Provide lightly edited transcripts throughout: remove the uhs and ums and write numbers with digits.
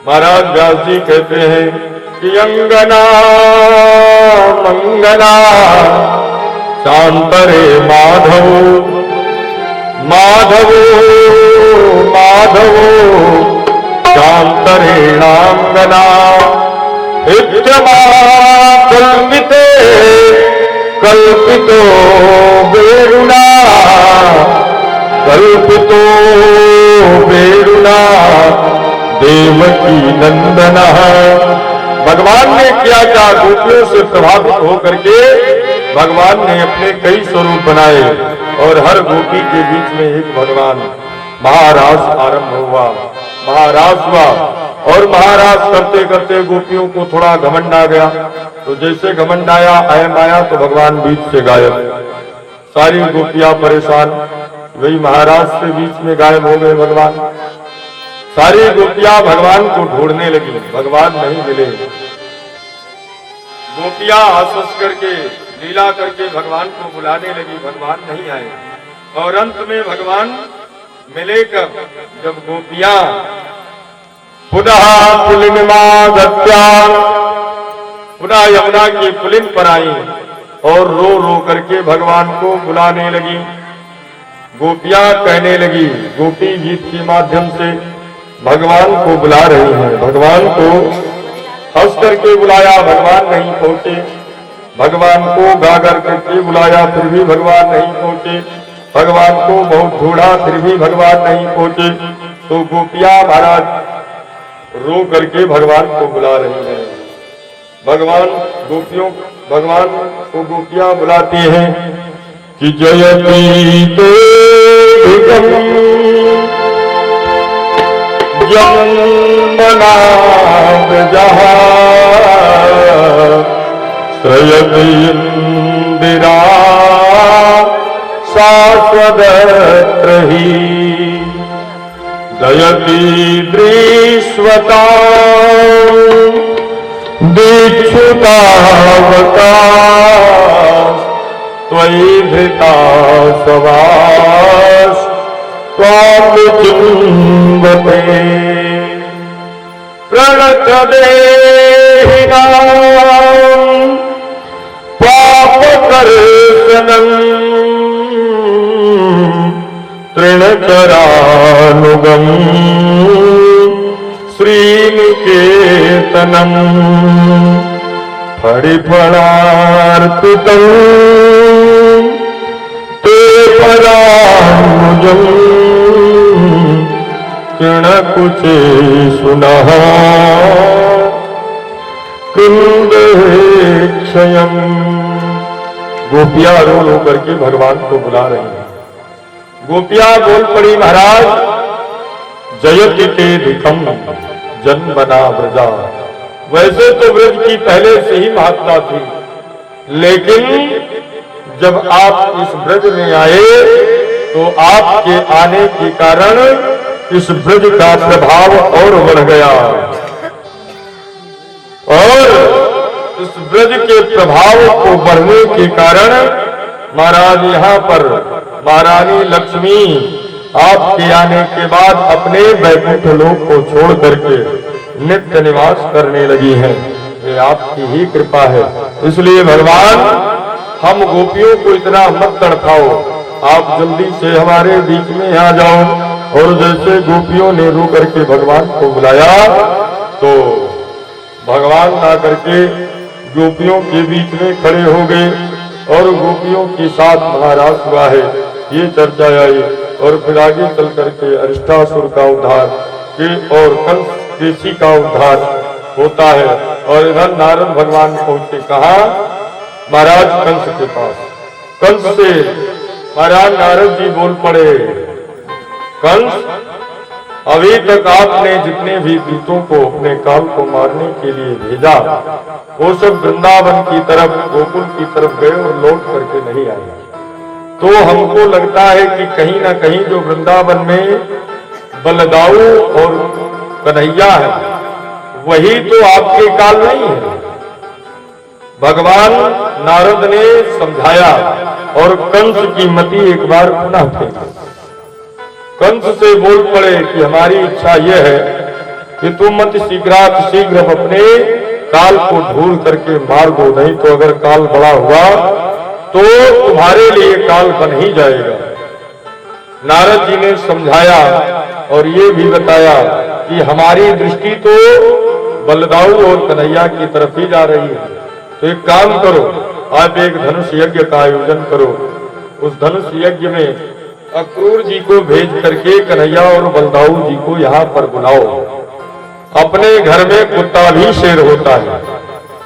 महाराज व्यास जी कहते हैं कि अंगना मंगला शांतरे माधव माधव माधव शांतरेणांगना इत्यमा कल्पिते कल्पितो वेरुणा कल्पितो वेरुणा देवकी नंदन। भगवान ने क्या क्या गोपियों से प्रभावित होकर के भगवान ने अपने कई स्वरूप बनाए और हर गोपी के बीच में एक भगवान महाराज आरंभ हुआ, महाराज हुआ। और महाराज करते करते गोपियों को थोड़ा घमंड आ गया, तो जैसे घमंड आया अहम आया तो भगवान बीच से गायब। सारी गोपियां परेशान, वही महाराज से बीच में गायब हो गए भगवान। सारी गोपियां भगवान को ढूंढने लगी, भगवान नहीं मिले। गोपियां हंस करके लीला करके भगवान को बुलाने लगी, भगवान नहीं आए। और अंत में भगवान मिले कब? जब गोपियां पुनः पुलिनमागत्या पुनः यमुना की पुलिन पर आई और रो रो करके भगवान को बुलाने लगी। गोपियां कहने लगी, गोपी गीत के माध्यम से भगवान को बुला रही हैं। भगवान को हंस करके बुलाया, भगवान नहीं पहुंचे। भगवान को गा कर करके बुलाया, फिर भी भगवान नहीं पहुंचे। भगवान को बहुत ढूंढा, फिर भी भगवान नहीं पहुंचे। तो गोपियां महाराज रो करके भगवान को बुला रही हैं। भगवान को गोपियां बुलाती हैं कि जयती ते यमुना व्रजः श्रयति इंदिरा शाश्वतत्र हि दयति दृश्वता दीक्षुतावता त्वयि धृता सवास चुंबते प्रणत देहिनां पापकर्षणं तृणचरानुगं श्रीनिकेतनं फणिफणार्पितं ते परानुजं किणकुचे सुनः कुंदेक्षयं। गोपियां रो रो करके भगवान को बुला रही हैं। गोपियां बोल पड़ी, महाराज जयति ते दिखम जन्मना व्रजा। वैसे तो व्रज की पहले से ही महत्ता थी, लेकिन जब आप इस व्रज में आए तो आपके आने के कारण इस ब्रज का प्रभाव और बढ़ गया। और इस ब्रज के प्रभाव को बढ़ने के कारण महाराज यहाँ पर महारानी लक्ष्मी आपके आने के बाद अपने वैकुंठ लोक को छोड़ करके नित्य निवास करने लगी हैं। ये आपकी ही कृपा है। इसलिए भगवान हम गोपियों को इतना मत तड़पाओ, आप जल्दी से हमारे बीच में आ जाओ। और जैसे गोपियों ने रो करके भगवान को बुलाया तो भगवान आ करके गोपियों के बीच में खड़े हो गए और गोपियों के साथ महाराज हुआ है, ये चर्चा आई। और फिर आगे चल करके अरिष्टासुर का उद्धार के और कंस केसी का उद्धार होता है। और इधर नारद भगवान पहुंचे, कहा महाराज कंस के पास। कंस से महाराज नारद जी बोल पड़े, कंस अभी तक आपने जितने भी दूतों को अपने काल को मारने के लिए भेजा वो सब वृंदावन की तरफ गोकुल की तरफ गए और लौट करके नहीं आए। तो हमको लगता है कि कहीं ना कहीं जो वृंदावन में बलदाऊ और कन्हैया है वही तो आपके काल नहीं है। भगवान नारद ने समझाया और कंस की मति एक बार पुनः फेंकी। कंस से बोल पड़े कि हमारी इच्छा यह है कि तुम मत शीघ्र अपने काल को ढूंढ करके मार दो, नहीं तो अगर काल बड़ा हुआ तो तुम्हारे लिए काल बन ही जाएगा। नारद जी ने समझाया और ये भी बताया कि हमारी दृष्टि तो बलदाऊ और कन्हैया की तरफ ही जा रही है, तो एक काम करो, आप एक धनुष यज्ञ का आयोजन करो। उस धनुष यज्ञ में अक्रूर जी को भेज करके कन्हैया और बलदाऊ जी को यहाँ पर बुलाओ। अपने घर में कुत्ता भी शेर होता है,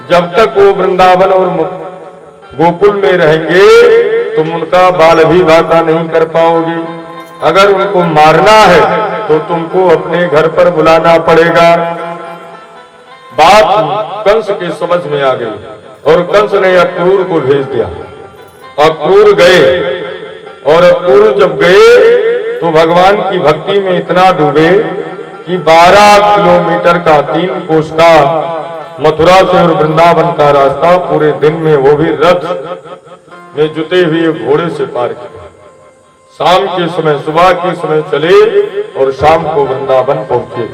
जब तक वो वृंदावन और गोकुल में रहेंगे तुम उनका बाल भी बाका नहीं कर पाओगे। अगर उनको मारना है तो तुमको अपने घर पर बुलाना पड़ेगा। बात कंस के समझ में आ गई और कंस ने अक्रूर को भेज दिया। अक्रूर गए और अक्रूर जब गए तो भगवान की भक्ति में इतना डूबे कि 12 किलोमीटर का 3 कोस का मथुरा से और वृंदावन का रास्ता पूरे दिन में, वो भी रथ में जुते हुए घोड़े से पार किया। शाम के समय, सुबह के समय चले और शाम को वृंदावन पहुंचे।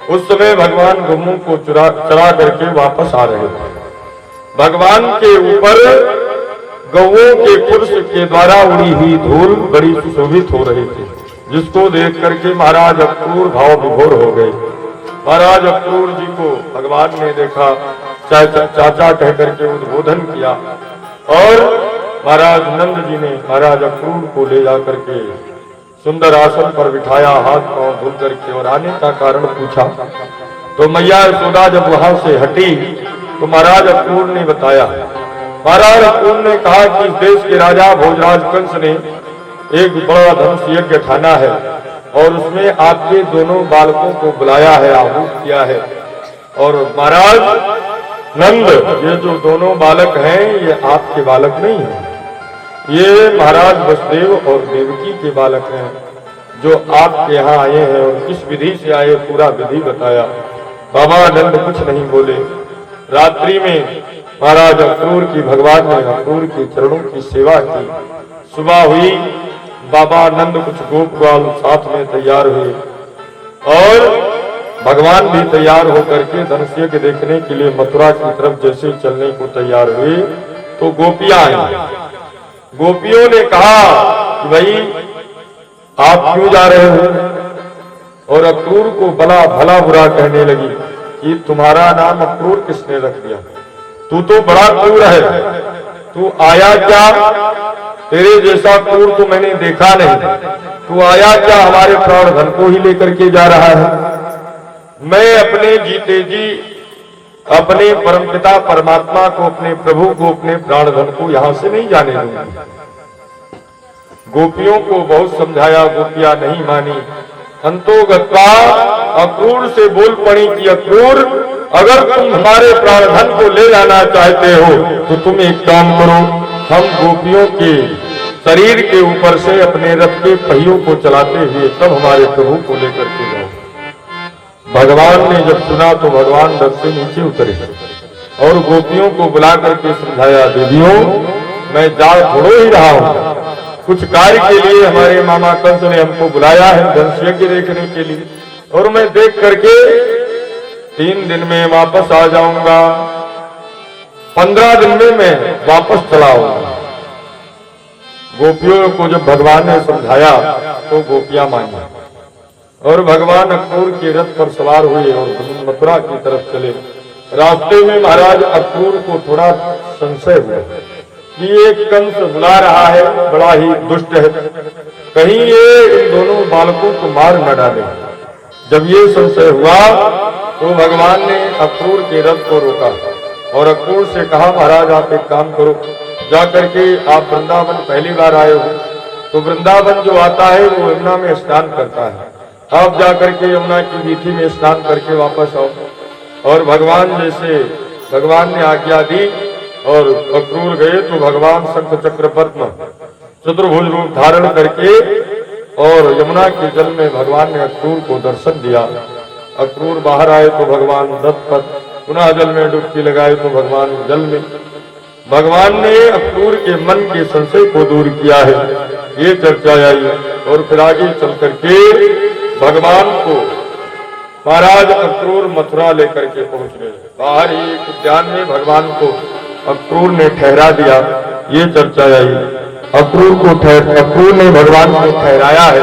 उस समय भगवान गऊ को चरा करके वापस आ रहे थे। भगवान के ऊपर गौओं के पुरुष के द्वारा उड़ी हुई धूल बड़ी सुशोभित हो रही थी, जिसको देख करके महाराज अक्रूर भाव विभोर हो गए। महाराज अक्रूर जी को भगवान ने देखा, चाचा कह करके उद्बोधन किया और महाराज नंद जी ने महाराज अक्रूर को ले जाकर के सुंदर आसन पर बिठाया, हाथ पांव धुल करके और आने का कारण पूछा। तो मैया यशोदा जब वहां से हटी तो महाराज अक्रूर ने बताया। महाराज अक्रूर ने कहा कि इस देश के राजा भोजराज कंस ने एक बड़ा धनुष यज्ञ ठाना है और उसमें आपके दोनों बालकों को बुलाया है, आहूत किया है। और महाराज नंद, ये जो दोनों बालक हैं ये आपके बालक नहीं हैं, ये महाराज वसुदेव और देवकी के बालक हैं जो आपके यहाँ आए हैं। और किस विधि से आए पूरा विधि बताया। बाबा नंद कुछ नहीं बोले। रात्रि में महाराज अक्रूर की, भगवान ने अक्रूर के चरणों की सेवा की। सुबह हुई, बाबा नंद कुछ गोप ग्वाल साथ में तैयार हुए और भगवान भी तैयार होकर के धनुष यज्ञ देखने के लिए मथुरा की तरफ जैसे चलने को तैयार हुए तो गोपियां आई। गोपियों ने कहा कि भाई आप क्यों जा रहे हो? और अक्रूर को भला बुरा कहने लगी कि तुम्हारा नाम अक्रूर किसने रख दिया? तू तो बड़ा क्रूर है, तू आया क्या? तेरे जैसा क्रूर तो मैंने देखा नहीं। तू आया क्या हमारे प्राण धन को ही लेकर के जा रहा है? मैं अपने जीते जी अपने परमपिता परमात्मा को, अपने प्रभु को, अपने प्राण धन को यहां से नहीं जाने दूंगा। गोपियों को बहुत समझाया, गोपियां नहीं मानी। अंतोगत्वा अक्रूर से बोल पड़ी कि अक्रूर, अगर तुम हमारे प्राण धन को ले जाना चाहते हो तो तुम एक काम करो, हम गोपियों के शरीर के ऊपर से अपने रथ के पहियों को चलाते हुए तब हमारे प्रभु को लेकर के जाओ। भगवान ने जब सुना तो भगवान रथ से नीचे उतरे और गोपियों को बुला करके समझाया, देवियों मैं जा थोड़ो ही रहा हूं, कुछ कार्य के लिए हमारे मामा कंस ने हमको बुलाया है धनुष यज्ञ देखने के लिए, और मैं देख करके 3 दिन में वापस आ जाऊंगा, 15 दिन में मैं वापस चला आऊंगा। गोपियों को जब भगवान ने समझाया तो गोपियां मानी और भगवान अक्रूर के रथ पर सवार हुए और मथुरा की तरफ चले। रास्ते में महाराज अक्रूर को थोड़ा संशय हुआ कि ये कंस बुला रहा है, बड़ा ही दुष्ट है, कहीं ये इन दोनों बालकों को मार न डाले। जब ये संशय हुआ तो भगवान ने अक्रूर के रथ को रोका और अक्रूर से कहा, महाराज आप एक काम करो, जाकर के आप वृंदावन पहली बार आए हो तो वृंदावन जो आता है वो यमुना में स्नान करता है, आप जाकर के यमुना की वीथी में स्नान करके वापस आओ। और भगवान जैसे भगवान ने आज्ञा दी और अक्रूर गए तो भगवान शंख चक्र पद्म चतुर्भुज रूप धारण करके और यमुना के जल में भगवान ने अक्रूर को दर्शन दिया। अक्रूर बाहर आए तो भगवान रथ पर, पुनः जल में डुबकी लगाए तो भगवान जल में। भगवान ने अक्रूर के मन के संशय को दूर किया है, ये चर्चा आई। और फिर आगे चल करके भगवान को महाराज अक्रूर मथुरा लेकर के पहुंच गए। बाहर ही एक उद्यान में भगवान को अक्रूर ने ठहरा दिया, ये चर्चा आई। अक्रूर ने भगवान को ठहराया है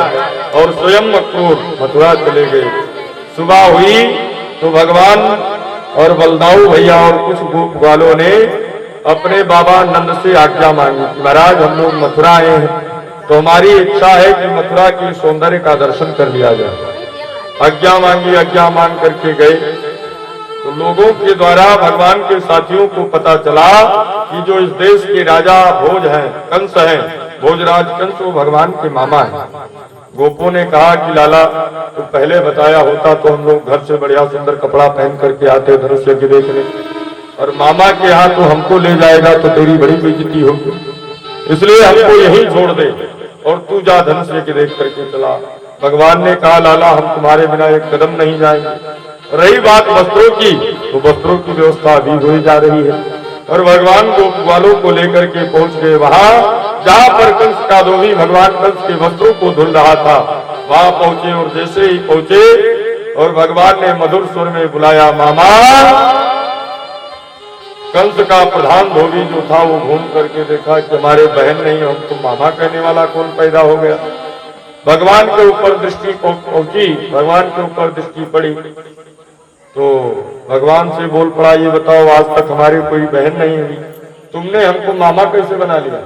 और स्वयं अक्रूर मथुरा चले गए। सुबह हुई तो भगवान और बलदाऊ भैया और कुछ गोप वालों ने अपने बाबा नंद से आज्ञा मांगी कि महाराज हम लोग मथुरा आए हैं, तो हमारी इच्छा है कि मथुरा की सौंदर्य का दर्शन कर लिया जाए। आज्ञा मांगी, आज्ञा मांग करके गए तो लोगों के द्वारा भगवान के साथियों को पता चला कि जो इस देश के राजा भोज हैं, कंस हैं, भोजराज कंस, वो भगवान के मामा हैं। गोपों ने कहा कि लाला तो पहले बताया होता तो हम लोग घर से बढ़िया सुंदर कपड़ा पहन करके आते धनुष यज्ञ देखने, और मामा के यहाँ तो हमको ले जाएगा तो तेरी बड़ी बेइज्जती होगी, इसलिए हमको यहीं छोड़ दे और तू जा धनुष यज्ञ देख करके चला। भगवान ने कहा लाला हम तुम्हारे बिना एक कदम नहीं जाएंगे। रही बात वस्त्रों की, तो वस्त्रों की व्यवस्था अभी हो जा रही है, और भगवान गोप वालों को लेकर के पहुंच गए वहां जहां पर कंस का धोबी भगवान कंस के वस्त्रों को धुल रहा था। वहां पहुंचे और जैसे ही पहुंचे और भगवान ने मधुर स्वर में बुलाया मामा। कंस का प्रधान धोबी जो था वो घूम करके देखा कि हमारे बहन नहीं, हमको मामा कहने वाला कौन पैदा हो गया। भगवान के ऊपर दृष्टि पहुंची, भगवान के ऊपर दृष्टि पड़ी तो भगवान से बोल पड़ा, ये बताओ आज तक हमारी कोई बहन नहीं हुई, तुमने हमको मामा कैसे बना लिया।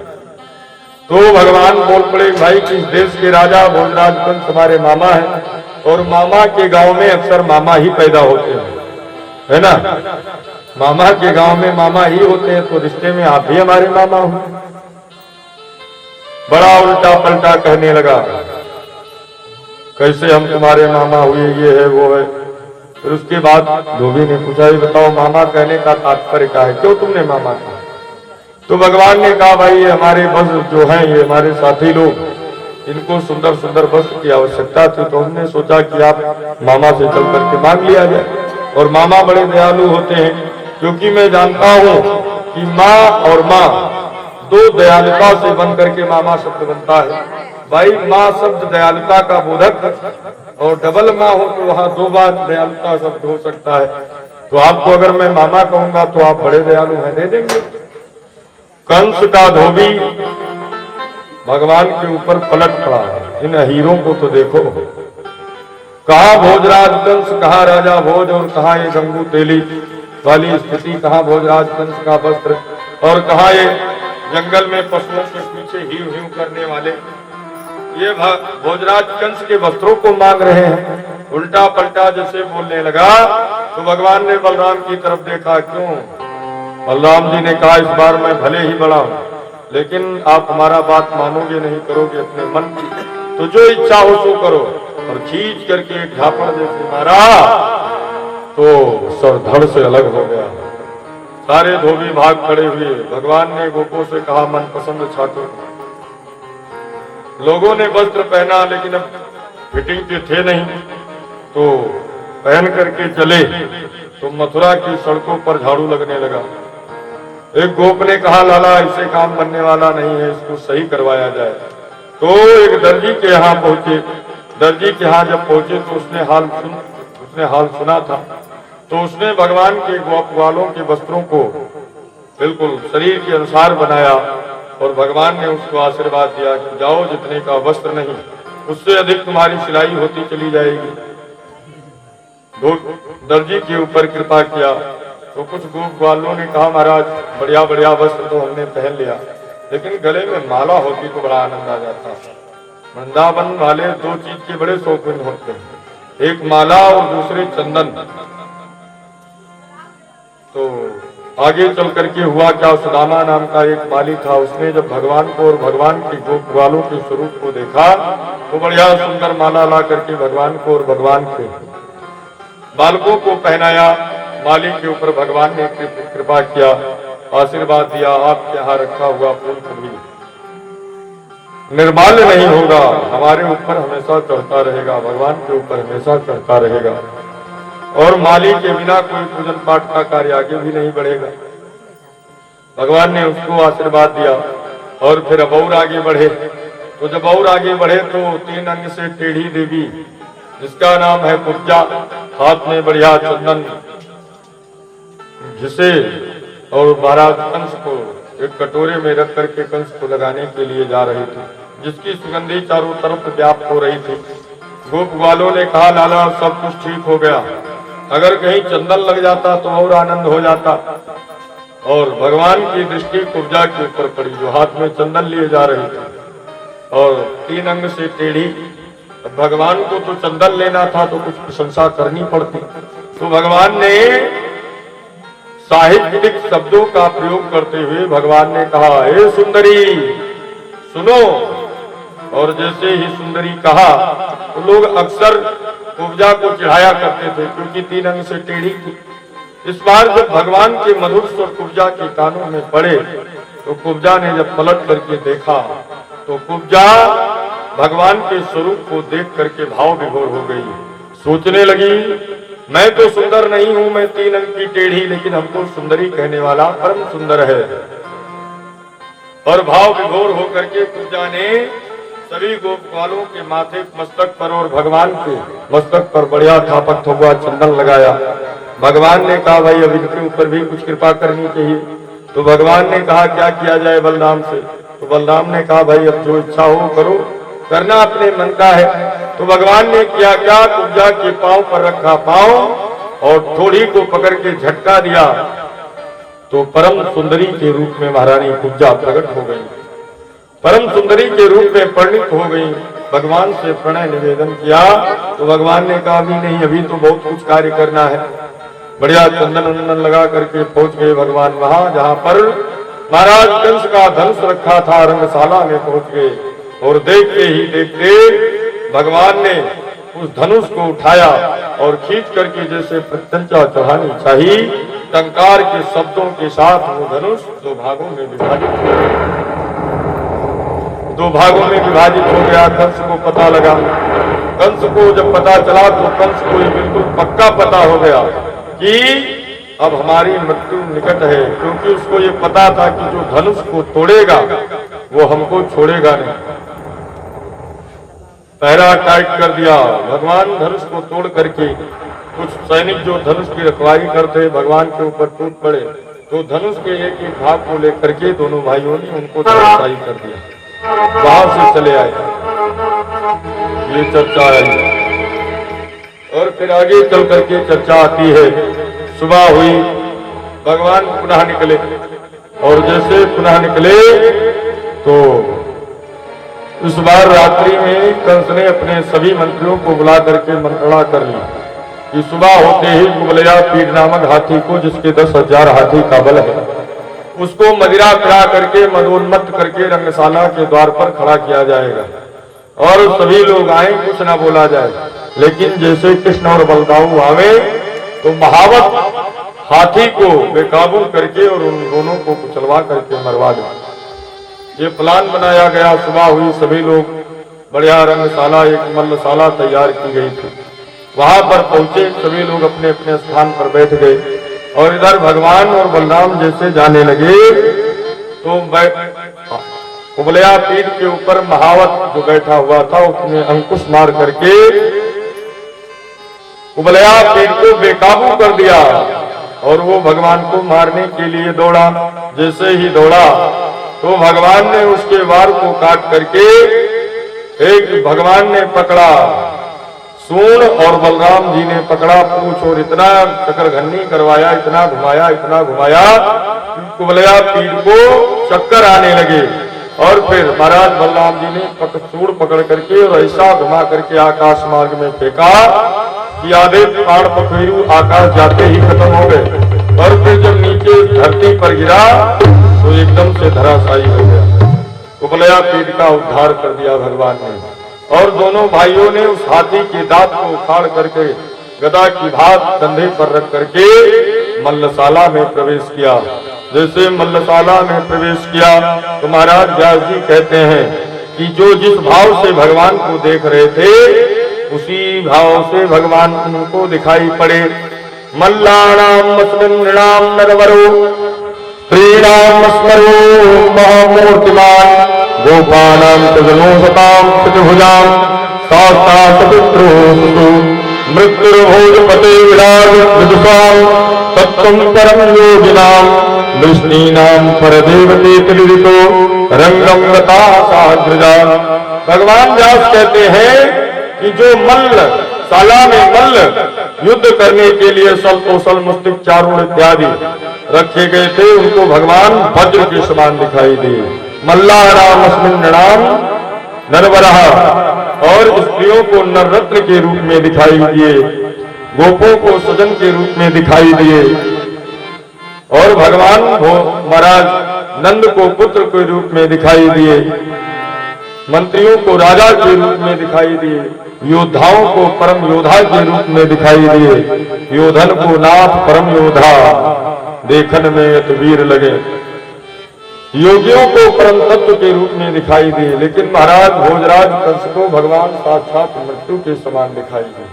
तो भगवान बोल पड़े भाई कि इस देश के राजा भोजराज कंस हमारे मामा है, और मामा के गांव में अक्सर मामा ही पैदा होते हैं, है ना। मामा के गांव में मामा ही होते हैं, तो रिश्ते में आप भी हमारे मामा हो। बड़ा उल्टा पलटा कहने लगा, कैसे हम तुम्हारे मामा हुए, ये है वो है। फिर उसके बाद धोबी ने पूछा, ये बताओ मामा कहने का तात्पर्य क्या है, क्यों तुमने मामा कहा। तो भगवान ने कहा भाई ये हमारे वस्त्र जो हैं, ये हमारे साथी लोग, इनको सुंदर सुंदर वस्त्र की आवश्यकता थी, तो हमने सोचा कि आप मामा से चल करके मांग लिया जाए। और मामा बड़े दयालु होते हैं, क्योंकि मैं जानता हूं कि माँ और माँ दो दयालुता से बन करके मामा शब्द बनता है। भाई माँ शब्द दयालुता का बोधक, और डबल माँ हो तो वहां दो बार दयालुता शब्द हो सकता है। तो आपको अगर मैं मामा कहूंगा तो आप बड़े दयालु हैं, दे देंगे। कंस का धोबी भगवान के ऊपर पलट पड़ा। इन हीरों को तो देखो, कहा भोजराज कंस, कहा राजा भोज, और कहा ये गंगू तेली वाली स्थिति, कहा भोजराज कंस का वस्त्र, और कहा ये जंगल में पशुओं के पीछे हिव हिव करने वाले, ये भोजराज कंस के वस्त्रों को मांग रहे हैं। उल्टा पलटा जैसे बोलने लगा तो भगवान ने बलराम की तरफ देखा। क्यों? बलराम जी ने कहा इस बार मैं भले ही बड़ा हूं, लेकिन आप हमारा बात मानोगे नहीं, करोगे अपने मन की, तो जो इच्छा हो सो करो। और खींच करके एक झापड़ जैसे मारा तो सर धड़ से अलग हो गया। सारे धोबी भाग खड़े हुए। भगवान ने गोपों से कहा मनपसंद छाटो। लोगों ने वस्त्र पहना, लेकिन अब फिटिंग के थे नहीं, तो पहन करके चले तो मथुरा की सड़कों पर झाड़ू लगने लगा। एक गोप ने कहा लाला ऐसे काम बनने वाला नहीं है, इसको सही करवाया जाए। तो एक दर्जी के यहाँ पहुंचे। दर्जी के यहाँ जब पहुंचे तो उसने हाल सुना था, तो उसने भगवान के गोप वालों के वस्त्रों को बिल्कुल शरीर के अनुसार बनाया, और भगवान ने उसको आशीर्वाद दिया कि जाओ, जितने का वस्त्र नहीं उससे अधिक तुम्हारी सिलाई होती चली जाएगी। दर्जी के ऊपर कृपा किया। तो कुछ गोप वालों ने कहा महाराज बढ़िया बढ़िया वस्त्र तो हमने पहन लिया, लेकिन गले में माला होती तो बड़ा आनंद आ जाता। वृंदावन वाले दो चीज के बड़े शौकीन होते हैं, एक माला और दूसरे चंदन। तो आगे चल करके हुआ क्या, सुदामा नाम का एक माली था, उसने जब भगवान को और भगवान के गोप वालों के स्वरूप को देखा तो बढ़िया सुंदर माला ला करके भगवान को और भगवान के बालकों को पहनाया। माली के ऊपर भगवान ने कृपा किया, आशीर्वाद दिया, आपके यहाँ रखा हुआ फूल कभी निर्माल्य नहीं होगा, हमारे ऊपर हमेशा चढ़ता रहेगा, भगवान के ऊपर हमेशा चढ़ता रहेगा। और माली के बिना कोई पूजन पाठ का कार्य आगे भी नहीं बढ़ेगा। भगवान ने उसको आशीर्वाद दिया। और फिर अब और आगे बढ़े। तो जब और आगे बढ़े तो 3 अंग से टेढ़ी देवी जिसका नाम है कुब्जा। हाथ में बढ़िया चंदन घिसे और महाराज कंस को एक कटोरे में रख करके कंस को लगाने के लिए जा रहे थे, जिसकी सुगंधी चारों तरफ व्याप्त हो रही थी। गोप ग्वालों ने कहा, लाला सब कुछ ठीक हो गया, अगर कहीं चंदन लग जाता तो और आनंद हो जाता। और भगवान की दृष्टि कुब्जा के ऊपर पड़ी, जो हाथ में चंदन लिए जा रहे थे और 3 अंग से टेढ़ी। भगवान को तो चंदन लेना था तो कुछ प्रशंसा करनी पड़ती, तो भगवान ने साहित्यिक शब्दों का प्रयोग करते हुए भगवान ने कहा, हे सुंदरी सुनो। और जैसे ही सुंदरी कहा तो लोग अक्सर कुब्जा को चिढ़ाया करते थे, क्योंकि 3 अंग से टेढ़ी थी। इस बार जब भगवान के मधुर स्वर कुब्जा के कानों में पड़े तो कुब्जा ने जब पलट करके देखा तो कुब्जा भगवान के स्वरूप को देख करके भाव विभोर हो गई। सोचने लगी, मैं तो सुंदर नहीं हूं, मैं 3 अंग की टेढ़ी, लेकिन हमको सुंदरी कहने वाला परम सुंदर है। और भाव विभोर होकर के कुब्जा ने सभी गोपवालों के माथे मस्तक पर और भगवान के मस्तक पर बढ़िया थापक हुआ चंदन लगाया। भगवान ने कहा, भाई अब इनके ऊपर भी कुछ कृपा करनी चाहिए। तो भगवान ने कहा, क्या किया जाए बलराम से? तो बलराम ने कहा, भाई अब जो इच्छा हो करो, करना अपने मन का है। तो भगवान ने किया क्या, कुब्जा के पांव पर रखा पांव और थोड़ी को पकड़ के झटका दिया, तो परम सुंदरी के रूप में महारानी कुब्जा प्रकट हो गई, परम सुंदरी के रूप में परिणित हो गई। भगवान से प्रणय निवेदन किया तो भगवान ने कहा, भी नहीं, अभी तो बहुत कुछ कार्य करना है। बढ़िया चंदन वंदन लगा करके पहुंच गए भगवान वहां जहां पर महाराज कंस का धनुष रखा था। रंगशाला में पहुंच गए और देखते ही देखते भगवान ने उस धनुष को उठाया और खींच करके जैसे प्रत्यंचा चढ़ानी चाहिए, टंकार के शब्दों के साथ वो धनुष 2 भागों में विभाजित हो गया। कंस को पता लगा। कंस को जब पता चला तो कंस को ये बिल्कुल पक्का पता हो गया कि अब हमारी मृत्यु निकट है, क्योंकि उसको ये पता था कि जो धनुष को तोड़ेगा वो हमको छोड़ेगा नहीं। पहरा टाइट कर दिया। भगवान धनुष को तोड़ करके कुछ सैनिक जो धनुष की रखवाली करते भगवान के ऊपर टूट पड़े, तो धनुष के एक एक भाग को लेकर के दोनों भाइयों ने उनको धराशायी कर दिया, वहां से चले आए। ये चर्चा आई और फिर आगे चल करके चर्चा आती है। सुबह हुई, भगवान पुनः निकले और जैसे पुनः निकले तो इस बार रात्रि में कंस ने अपने सभी मंत्रियों को बुला करके मंत्रणा कर ली कि सुबह होते ही कुबलया पीड़ नामक हाथी को, जिसके 10,000 हाथी का बल है, उसको मदिरा पिला करके मदोन्मत्त करके रंगशाला के द्वार पर खड़ा किया जाएगा और सभी लोग आए, कुछ ना बोला जाए। लेकिन जैसे कृष्ण और बलदाऊ आवे तो महावत हाथी को बेकाबू करके और उन दोनों को कुचलवा करके मरवा दे। ये प्लान बनाया गया। सुबह हुई, सभी लोग बढ़िया रंगशाला, एक मल्लशाला तैयार की गई थी, वहां पर पहुंचे। सभी लोग अपने अपने स्थान पर बैठ गए और इधर भगवान और बलराम जैसे जाने लगे तो कुबलया पीठ के ऊपर महावत जो बैठा हुआ था उसने अंकुश मार करके कुबलया पीठ को बेकाबू कर दिया और वो भगवान को मारने के लिए दौड़ा। जैसे ही दौड़ा तो भगवान ने उसके वार को काट करके एक भगवान ने पकड़ा सूंड और बलराम जी ने पकड़ा पूंछ और इतना चक्करघन्नी करवाया, इतना घुमाया कुबलया पीठ को चक्कर आने लगे। और फिर महाराज बलराम जी ने सूंड पकड़ करके और ऐसा घुमा करके आकाश मार्ग में फेंका कि आधे पहाड़ पखेरु आकाश जाते ही खत्म हो गए। और फिर जब नीचे धरती पर गिरा तो एकदम से धराशायी हो गया। कुबलया पीठ का उद्धार कर दिया भगवान ने। और दोनों भाइयों ने उस हाथी के दांत को उखाड़ करके गदा की भात कंधे पर रख करके मल्लशाला में प्रवेश किया। जैसे मल्लशाला में प्रवेश किया तो महाराज व्यास जी कहते हैं कि जो जिस भाव से भगवान को देख रहे थे उसी भाव से भगवान उनको दिखाई पड़े। मल्लाणाम नृणाम नरवरो प्रीणाम स्मरो महामूर्तिमान गोपानाम तजनोसताम त्रिभुजाम तास्तासपुत्रोऽस्तु मृत्युर्भोजपते विराज विदुषां तत्त्वं परं योगिनां वृष्णीनां परदेवते त्रिदितो रंगं गता साग्रजा। भगवान व्यास कहते हैं कि जो मल्ल शाला में मल्ल युद्ध करने के लिए सल कौशल मुष्टिक चारुण इत्यादि रखे गए थे, उनको भगवान वज्र के समान दिखाई दिए। मल्लानाम अस्मिन् नृणाम नरवरः, और स्त्रियों को नररत्न के रूप में दिखाई दिए, गोपों को सजन के रूप में दिखाई दिए, और भगवान महाराज नंद को पुत्र के रूप में दिखाई दिए, मंत्रियों को राजा के रूप में दिखाई दिए, योद्धाओं को परम योद्धा के रूप में दिखाई दिए, योधन को नाथ परम योद्धा देखन में अति वीर लगे, योगियों को परम तत्व के रूप में दिखाई दिए। लेकिन महाराज भोजराज कंस को भगवान साक्षात मृत्यु के समान दिखाई दिए।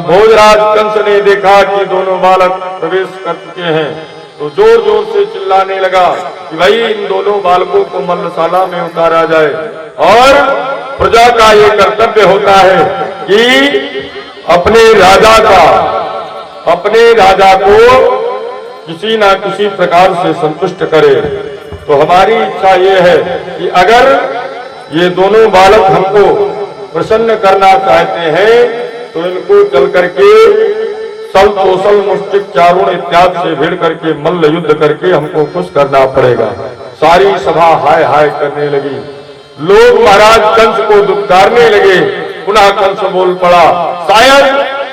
भोजराज कंस ने देखा कि दोनों बालक प्रवेश कर चुके हैं तो जोर जोर से चिल्लाने लगा कि भाई इन दोनों बालकों को मल्लशाला में उतारा जाए, और प्रजा का ये कर्तव्य होता है कि अपने राजा को किसी ना किसी प्रकार से संतुष्ट करे। तो हमारी इच्छा ये है कि अगर ये दोनों बालक हमको प्रसन्न करना चाहते हैं तो इनको चल करके सल कौशल मुष्टिक चारुण इत्यादि से भिड़ करके मल्ल युद्ध करके हमको खुश करना पड़ेगा। सारी सभा हाय हाय करने लगी, लोग महाराज कंस को दुत्कारने लगे। पुनः कंस बोल पड़ा, शायद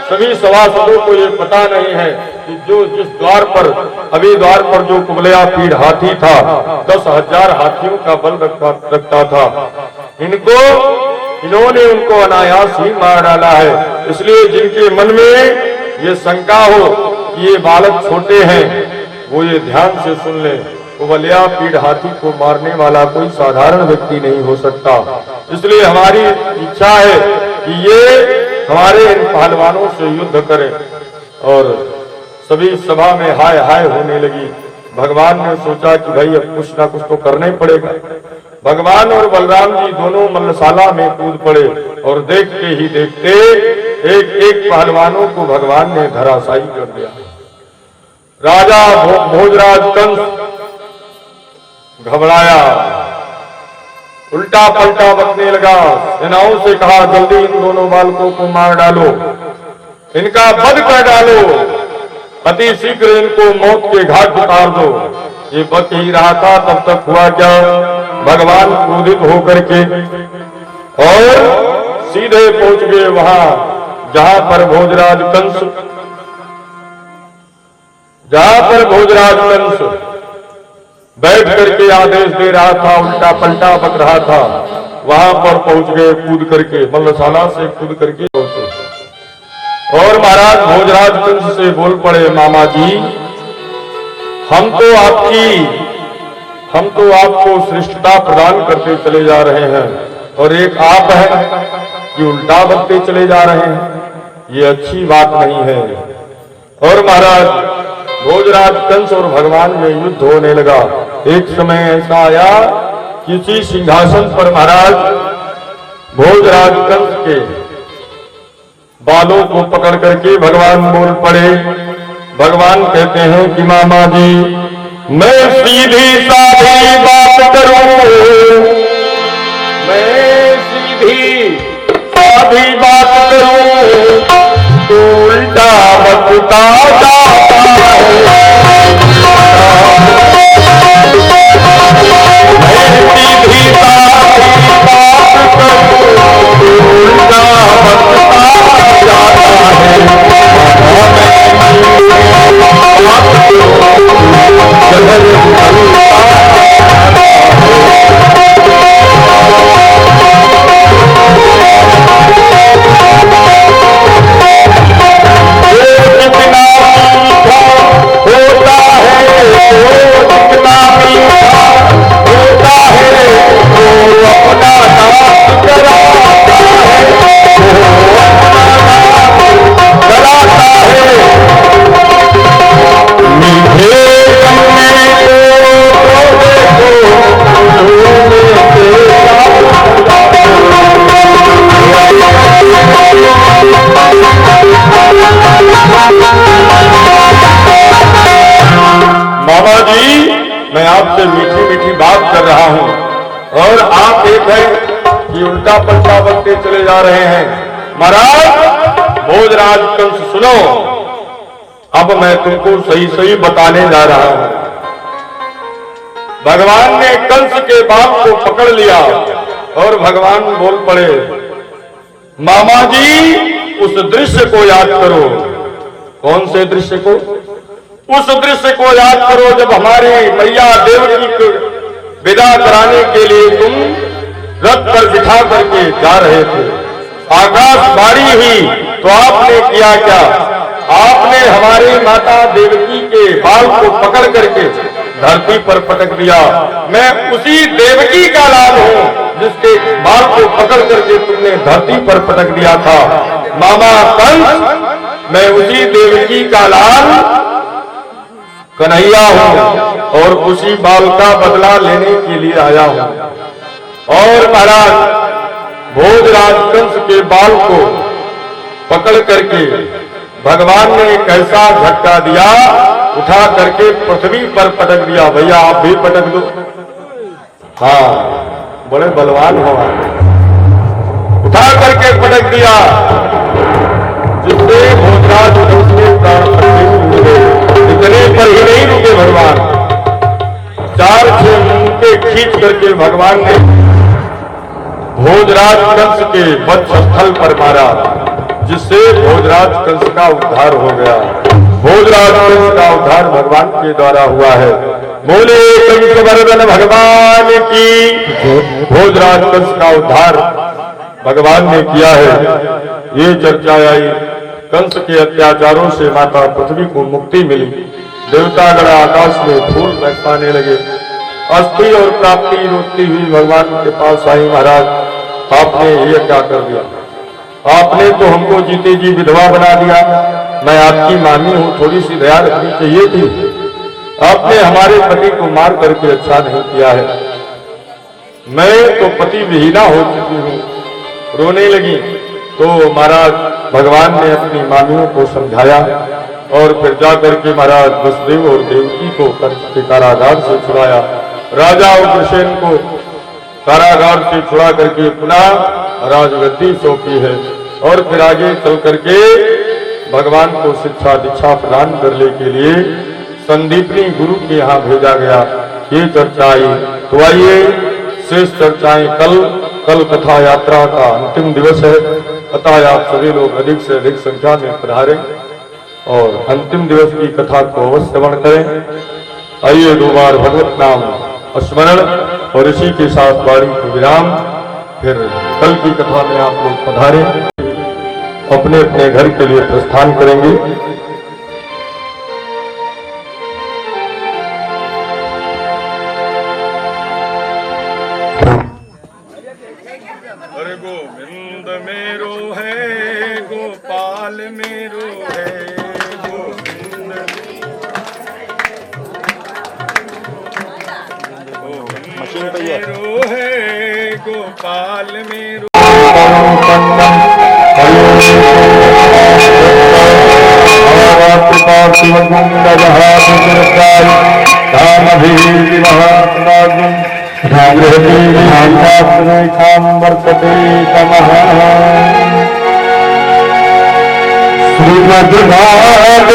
सभी सभासदों को ये पता नहीं है कि जो जिस द्वार पर अभी द्वार पर जो कुबलया पीढ़ हाथी था 10,000 हाथियों का बल रखता था, इन्होंने उनको अनायास ही मार डाला है। इसलिए जिनके मन में ये शंका हो कि ये बालक छोटे हैं, वो ये ध्यान से सुन ले, कुबलया पीढ़ हाथी को मारने वाला कोई साधारण व्यक्ति नहीं हो सकता। इसलिए हमारी इच्छा है कि ये हमारे इन पहलवानों से युद्ध करें। और सभी सभा में हाय हाय होने लगी। भगवान ने सोचा कि भाई अब कुछ ना कुछ तो करना ही पड़ेगा। भगवान और बलराम जी दोनों मल्लशाला में कूद पड़े और देखते ही देखते एक एक पहलवानों को भगवान ने धराशायी कर दिया। राजा भोजराज कंस घबराया, उल्टा पलटा बकने लगा, सेनाओं से कहा जल्दी इन दोनों बालकों को मार डालो, इनका वध कर डालो, अति शीघ्र इनको मौत के घाट उतार दो। ये बक ही रहा था, तब तक हुआ क्या, भगवान क्रोधित होकर के और सीधे पहुंच गए वहां जहां पर भोजराज कंस बैठ करके आदेश दे रहा था, उल्टा पलटा बक रहा था। वहां पर पहुंच गए कूद करके, मल्लशाला से कूद करके पहुंचे और महाराज भोजराज कंस से बोल पड़े, मामा जी हम तो आपको श्रेष्ठता प्रदान करते चले जा रहे हैं और एक आप हैं कि उल्टा बकते चले जा रहे हैं, ये अच्छी बात नहीं है। और महाराज भोजराज कंस और भगवान में युद्ध होने लगा। एक समय ऐसा आया, किसी सिंहासन पर महाराज भोजराज कंस के बालों को पकड़ करके भगवान बोल पड़े। भगवान कहते हैं कि मामा जी मैं सीधी साधी बात करूं, मैं सीधी साधी बात करूं तो उल्टा बकता जाता है। मैं सीधी साधी बात करूं तो उल्टा बकता जाता है। कितना और आप एक है कि उल्टा पलटा बनते चले जा रहे हैं। महाराज भोजराज कंस सुनो, अब मैं तुमको सही सही बताने जा रहा हूं। भगवान ने कंस के बाप को पकड़ लिया और भगवान बोल पड़े, मामा जी उस दृश्य को याद करो। कौन से दृश्य को? उस दृश्य को याद करो जब हमारी मैया देवकी को विदा कराने के लिए तुम रथ पर बिठा करके जा रहे थे। आकाशवाणी हुई तो आपने किया क्या? आपने हमारी माता देवकी के बाल को पकड़ करके धरती पर पटक दिया। मैं उसी देवकी का लाल हूं जिसके बाल को पकड़ करके तुमने धरती पर पटक दिया था। मामा कंस, मैं उसी देवकी का लाल कन्हैया हूं और उसी बाल का बदला लेने के लिए आया हूं। और महाराज भोजराज कंस के बाल को पकड़ करके भगवान ने एक ऐसा झटका दिया, उठा करके पृथ्वी पर पटक दिया। भैया आप भी पटक दो। हाँ, बड़े बलवान हो, उठा करके पटक दिया, जिससे भोजराज कंस के प्राण रुके। इतने पर ही नहीं रुके भगवान, 4-6 मुंके खींच करके भगवान ने भोजराज कंस के वक्षस्थल पर मारा, जिससे भोजराज कंस का उद्धार हो गया। भोजराज कंस का उद्धार भगवान के द्वारा हुआ है। बोले कंसवर्धन भगवान की। भोजराज कंस का उद्धार भगवान ने किया है। ये चर्चा आई, कंस के अत्याचारों से माता पृथ्वी को मुक्ति मिली। देवतागण आकाश में फूल बरसाने लगे। अस्थि और प्राप्ति रोती हुई भगवान के पास आई, महाराज आपने ये क्या कर दिया? आपने तो हमको जीते जी विधवा बना दिया। मैं आपकी मामी हूं, थोड़ी सी दया रखनी चाहिए थी। आपने हमारे पति को मार करके अच्छा नहीं किया है। मैं तो पति विहीना हो चुकी हूं। रोने लगी तो महाराज भगवान ने अपनी मामियों को समझाया और फिर जाकर के महाराज वसुदेव और देवकी को कंस के कारागार से छुड़ाया। राजा उग्रसेन को कारागार से छुड़ा करके पुनः राजगद्दी सौंपी है और फिर आगे चल करके भगवान को शिक्षा दीक्षा प्रदान करने के लिए संदीपनी गुरु के यहाँ भेजा गया। ये चर्चा आई। तो आइए शेष चर्चाएं कल कथा यात्रा का अंतिम दिवस है, अतः आप सभी लोग अधिक से अधिक संख्या में पधारें और अंतिम दिवस की कथा को अवश्य श्रवण करें। आइए 2 बार भगवत नाम स्मरण और इसी के साथ वाणी को विराम। फिर कल की कथा में आप लोग पधारें, अपने अपने घर के लिए प्रस्थान करेंगे। अरे गोविंद मेरो है, गोपाल मेरो है, गोविंद मेरो है, गोपाल मेरो। वर्तते तमः श्रीमद् भागवत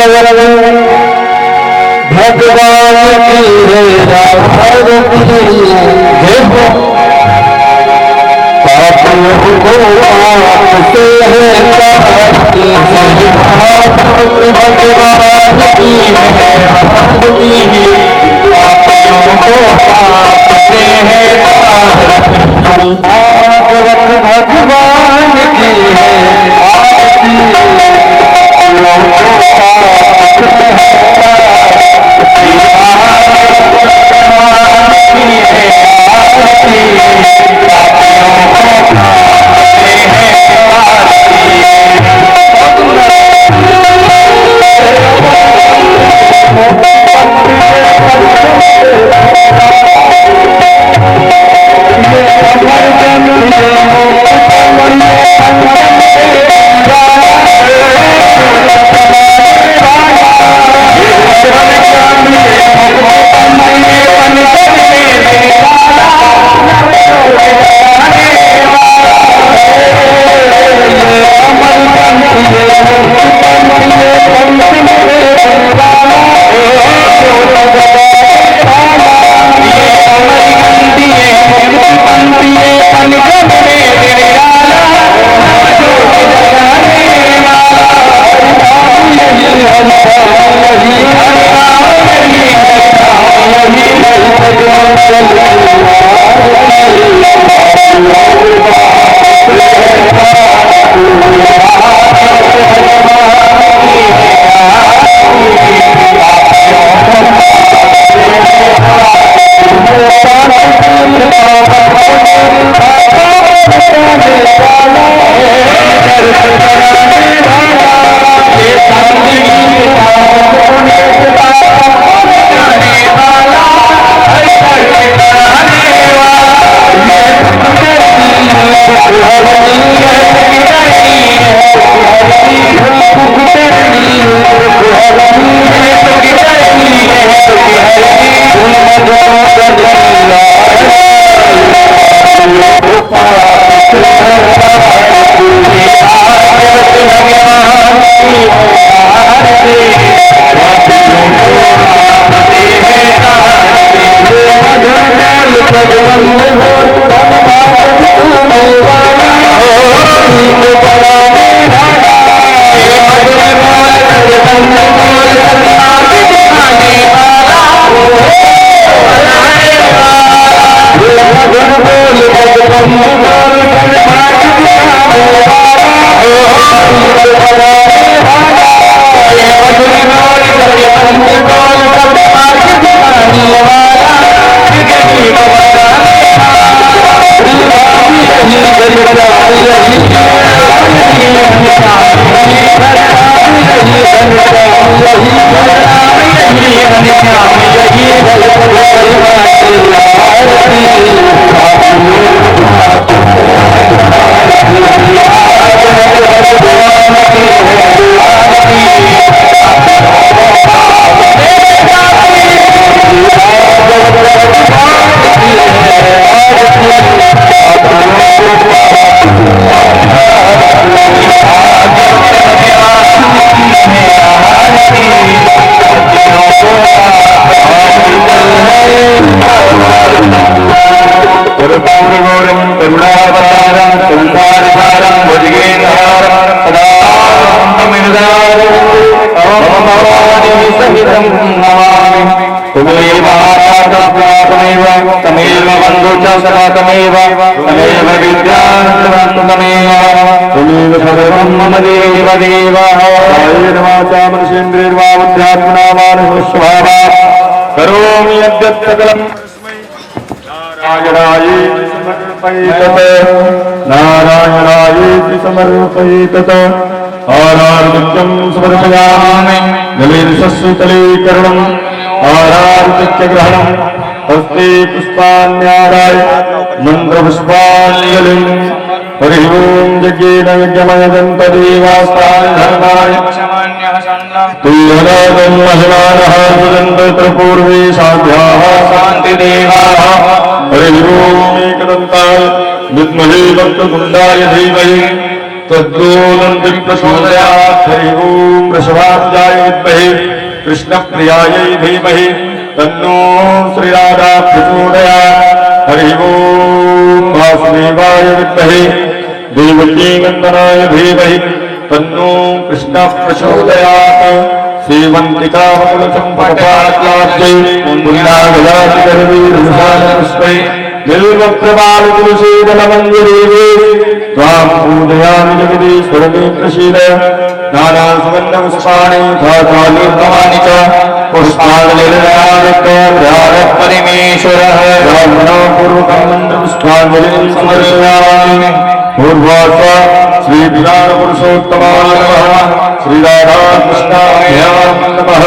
भगवान की Thank you. तमेव बन्धु च सदा तमेव विद्या तमेव त्वमेव सर्वं मम देव देव कायेन वाचा मनसेन्द्रियर्वा बुद्ध्यात्मना वा स्वभावा करोमि यद्यत् सकलं नारायणायेति समर्पयेतत् आरार्नित्यं समर्पयामि जलेशस्वितलीकरणम् आरार्नित्यग्रहणम् हस्ते पुष्पाण्याराय मन्त्रपुष्पाञ्जलिं हरि ओं यज्ञेन यज्ञमयदन्तदेवास्तान् धर्माय तुल्यनादं महिमानः सुदन्तपूर्वे साध्याः शान्तिदेवाः हरि ओं एकदन्ताय विद्महे वक्रतुण्डाय धीमहि तद्दोनं प्रचोदयात् हरि ओं वृषभानुजाय विद्महे कृष्णप्रियायै धीमहि तन्नो श्रीराधा प्रचोदयात् हरि ओं वासुदेवाय विद्महे देवकीनन्दनाय धीमहि तन्नो कृष्णः प्रचोदयात् सेवन्तिकामकुलसम्पदात्लाब्धे पुण्डागलातिगर्वीर्विशालपुष्पै बिल्वप्रवालतुलसीदलमञ्जरीवे त्वां पूजयामि जगदीश्वर मे प्रसीद नानासुगन्धपुष्पाणि धातालीर्भवानि च पुष्पाञ्जलिर्यारक्तपरिमेश्वरः ब्राह्मणपूर्वकं मन्त्रपुष्पाञ्जलिं समर्पयामि पूर्वाच श्रीविराटपुरुषोत्तमाय नमः श्रीराधाकृष्णाभ्यां नमः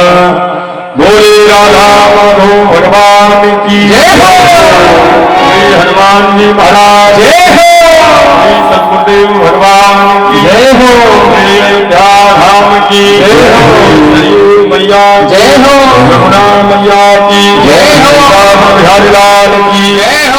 बोले राधा माधव भगवान की जय हो श्री हनुमान जी महाराज जय हो श्री सद्गुरुदेव भगवान की जय हो श्री अयोध्या धाम की जय हो सरयू मैया जय हो यमुना मैया की जय हो बिहारी लाल की जय हो।